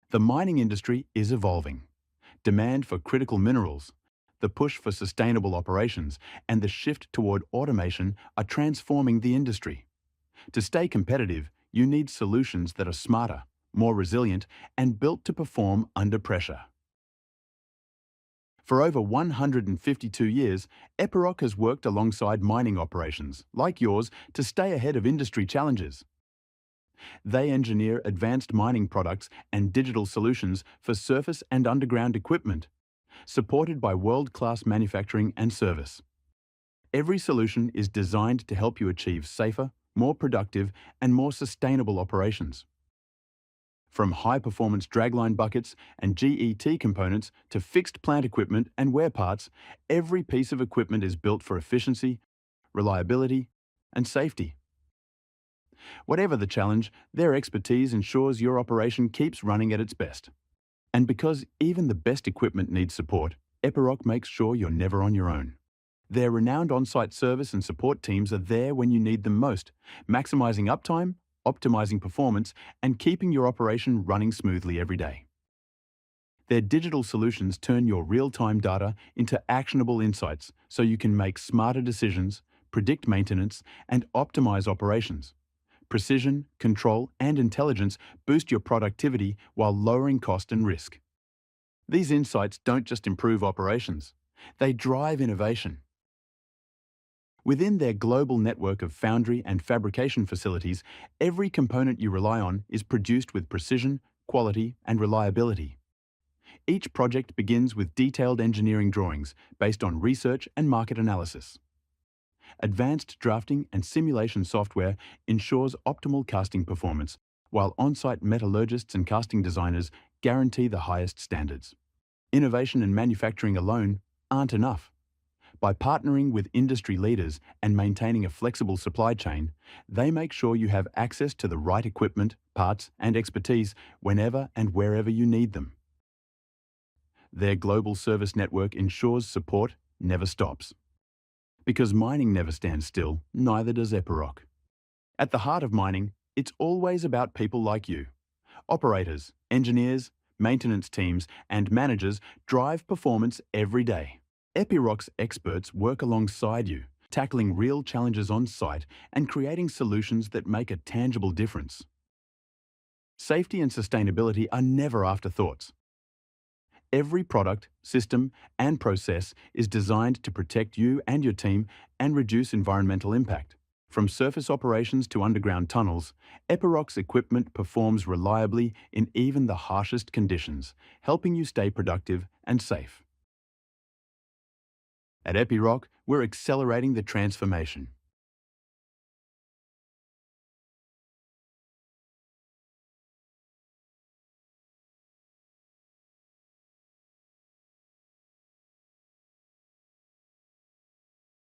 The mining industry is evolving. Demand for critical minerals, the push for sustainable operations, and the shift toward automation are transforming the industry. To stay competitive, you need solutions that are smarter, more resilient, and built to perform under pressure. For over 152 years, Epiroc has worked alongside mining operations, like yours, to stay ahead of industry challenges. They engineer advanced mining products and digital solutions for surface and underground equipment, supported by world-class manufacturing and service. Every solution is designed to help you achieve safer, more productive, and more sustainable operations. From high-performance dragline buckets and GET components to fixed plant equipment and wear parts, every piece of equipment is built for efficiency, reliability, and safety. Whatever the challenge, their expertise ensures your operation keeps running at its best. And because even the best equipment needs support, Epiroc makes sure you're never on your own. Their renowned on-site service and support teams are there when you need them most, maximizing uptime, optimizing performance, and keeping your operation running smoothly every day. Their digital solutions turn your real-time data into actionable insights so you can make smarter decisions, predict maintenance, and optimize operations. Precision, control, and intelligence boost your productivity while lowering cost and risk. These insights don't just improve operations, they drive innovation. Within their global network of foundry and fabrication facilities, every component you rely on is produced with precision, quality, and reliability. Each project begins with detailed engineering drawings based on research and market analysis. Advanced drafting and simulation software ensures optimal casting performance, while on-site metallurgists and casting designers guarantee the highest standards. Innovation and manufacturing alone aren't enough. By partnering with industry leaders and maintaining a flexible supply chain, they make sure you have access to the right equipment, parts, and expertise whenever and wherever you need them. Their global service network ensures support never stops. Because mining never stands still, neither does Epiroc. At the heart of mining, it's always about people like you. Operators, engineers, maintenance teams, and managers drive performance every day. Epiroc's experts work alongside you, tackling real challenges on site and creating solutions that make a tangible difference. Safety and sustainability are never afterthoughts. Every product, system, and process is designed to protect you and your team and reduce environmental impact. From surface operations to underground tunnels, Epiroc's equipment performs reliably in even the harshest conditions, helping you stay productive and safe. At Epiroc, we're accelerating the transformation.